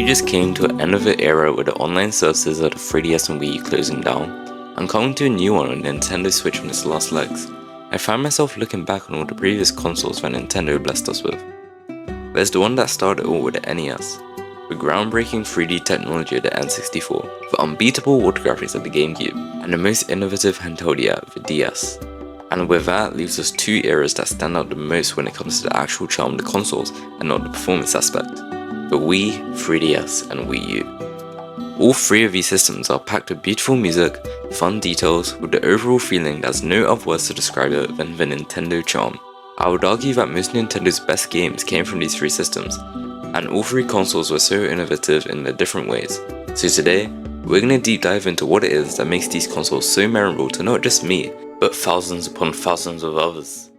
just came to an end of an era with the online services of the 3DS and Wii U closing down, and coming to a new one on Nintendo Switch on its last legs. I find myself looking back on all the previous consoles that Nintendo blessed us with. There's the one that started it all with the NES, with groundbreaking 3D technology of the N64, the unbeatable water graphics of the GameCube, and the most innovative handheld yet, the DS. And with that leaves us two eras that stand out the most when it comes to the actual charm of the consoles and not the performance aspect: the Wii, 3DS, and Wii U. All three of these systems are packed with beautiful music, fun details, with the overall feeling that's no other words to describe it than the Nintendo charm. I would argue that most Nintendo's best games came from these three systems, and all three consoles were so innovative in their different ways. So today, we're going to deep dive into what it is that makes these consoles so memorable to not just me, but thousands upon thousands of others.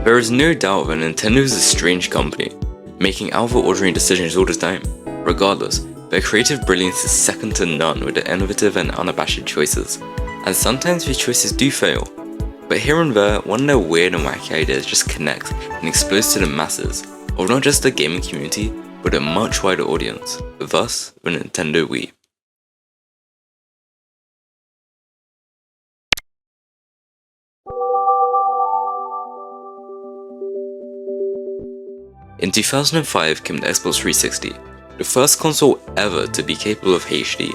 There is no doubt that Nintendo is a strange company, making out-of-the-ordinary decisions all the time. Regardless, their creative brilliance is second to none with their innovative and unabashed choices, and sometimes these choices do fail. But here and there, one of their weird and wacky ideas just connects and explodes to the masses, of not just the gaming community, but a much wider audience, thus the Nintendo Wii. In 2005 came the Xbox 360, the first console ever to be capable of HD.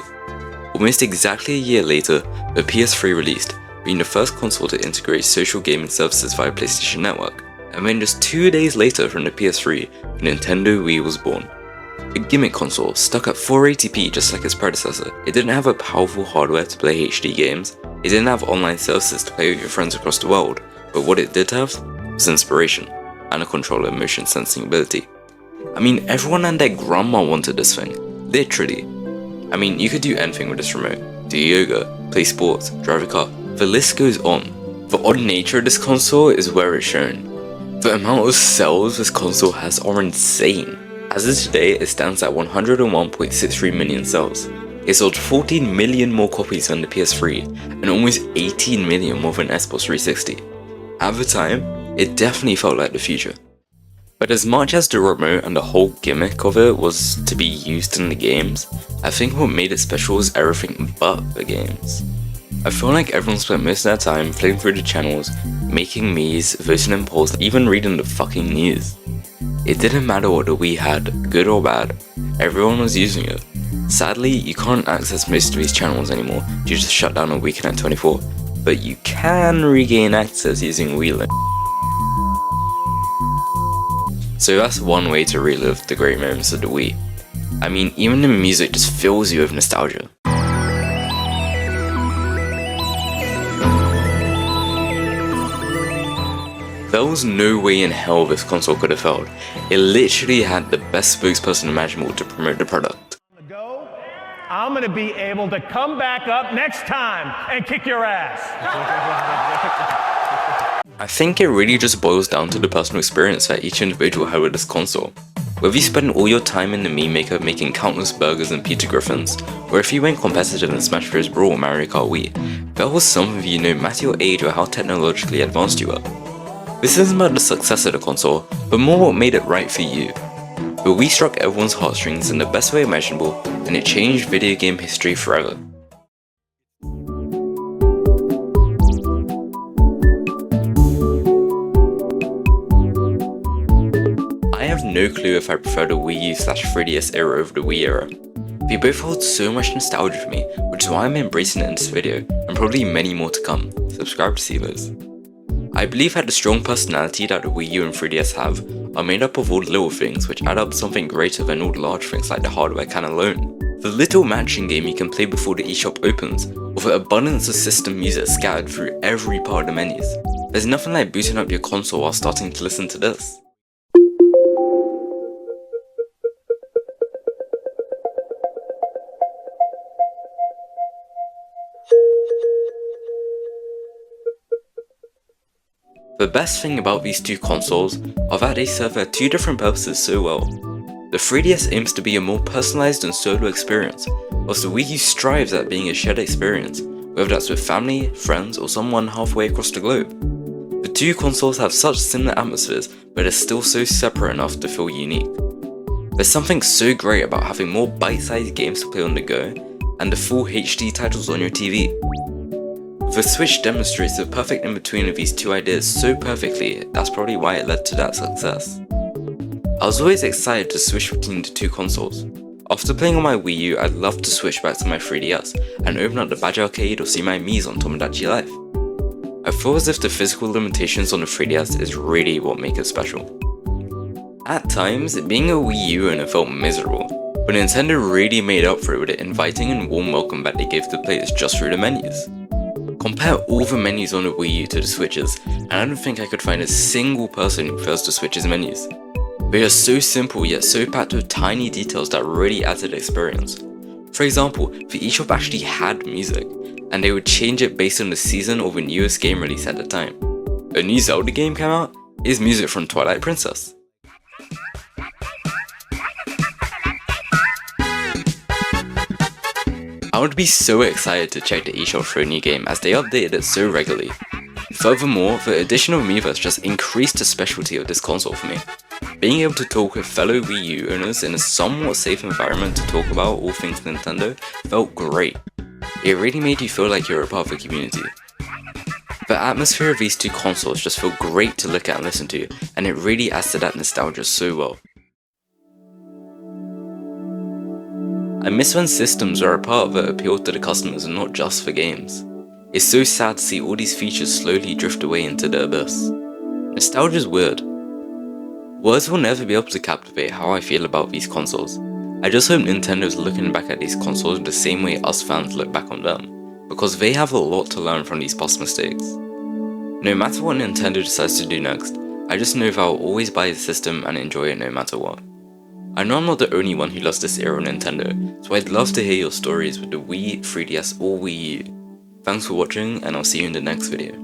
Almost exactly a year later, the PS3 released, being the first console to integrate social gaming services via PlayStation Network. And then just 2 days later from the PS3, the Nintendo Wii was born. A gimmick console stuck at 480p just like its predecessor. It didn't have a powerful hardware to play HD games, it didn't have online services to play with your friends across the world, but what it did have was inspiration, and a controller motion sensing ability. I mean, everyone and their grandma wanted this thing, literally. I mean, you could do anything with this remote. Do yoga, play sports, drive a car, the list goes on. The odd nature of this console is where it's shown. The amount of cells this console has are insane. As of today, it stands at 101.63 million cells. It sold 14 million more copies than the PS3, and almost 18 million more than Xbox 360. At the time, it definitely felt like the future. But as much as the remote and the whole gimmick of it was to be used in the games, I think what made it special was everything but the games. I feel like everyone spent most of their time flipping through the channels, making memes, voting in polls, even reading the fucking news. It didn't matter what the Wii had, good or bad, everyone was using it. Sadly, you can't access most of these channels anymore due to the shutdown of Weekend 24, but you can regain access using Wii Link. So that's one way to relive the great moments of the Wii. I mean, even the music just fills you with nostalgia. There was no way in hell this console could have failed. It literally had the best spokesperson imaginable to promote the product. I'm going to be able to come back up next time and kick your ass. I think it really just boils down to the personal experience that each individual had with this console. Whether you spend all your time in the meme maker making countless burgers and pizza griffins, or if you went competitive in Smash Bros. Brawl or Mario Kart Wii, there was some of you no matter your age or how technologically advanced you were. This isn't about the success of the console, but more what made it right for you. The Wii struck everyone's heartstrings in the best way imaginable, and it changed video game history forever. I have no clue if I prefer the Wii U/3DS era over the Wii era. They both hold so much nostalgia for me, which is why I'm embracing it in this video, and probably many more to come. Subscribe to see those. I believe that the strong personality that the Wii U and 3DS have are made up of all the little things which add up to something greater than all the large things like the hardware can alone. The little matching game you can play before the eShop opens, or the abundance of system music scattered through every part of the menus. There's nothing like booting up your console while starting to listen to this. The best thing about these two consoles are that they serve their two different purposes so well. The 3DS aims to be a more personalized and solo experience, whilst the Wii U strives at being a shared experience, whether that's with family, friends, or someone halfway across the globe. The two consoles have such similar atmospheres, but are still so separate enough to feel unique. There's something so great about having more bite-sized games to play on the go, and the full HD titles on your TV. The Switch demonstrates the perfect in-between of these two ideas so perfectly, that's probably why it led to that success. I was always excited to switch between the two consoles. After playing on my Wii U, I'd love to switch back to my 3DS and open up the Badge Arcade or see my Miis on Tomodachi Life. I feel as if the physical limitations on the 3DS is really what make it special. At times, being a Wii U owner felt miserable, but Nintendo really made up for it with the inviting and warm welcome back they gave to players just through the menus. Compare all the menus on the Wii U to the Switch's, and I don't think I could find a single person who prefers the Switch's menus. They are so simple yet so packed with tiny details that really add to the experience. For example, the eShop actually had music, and they would change it based on the season or the newest game release at the time. A new Zelda game came out, here's music from Twilight Princess. I would be so excited to check the eShop for a new game as they updated it so regularly. Furthermore, the addition of Miiverse just increased the specialty of this console for me. Being able to talk with fellow Wii U owners in a somewhat safe environment to talk about all things Nintendo felt great. It really made you feel like you're a part of the community. The atmosphere of these two consoles just felt great to look at and listen to, and it really adds to that nostalgia so well. I miss when systems are a part that appeal to the customers and not just for games. It's so sad to see all these features slowly drift away into the abyss. Nostalgia's weird. Words will never be able to captivate how I feel about these consoles. I just hope Nintendo's looking back at these consoles the same way us fans look back on them, because they have a lot to learn from these past mistakes. No matter what Nintendo decides to do next, I just know that I'll always buy the system and enjoy it no matter what. I know I'm not the only one who loves this era of Nintendo, so I'd love to hear your stories with the Wii, 3DS or Wii U. Thanks for watching, and I'll see you in the next video.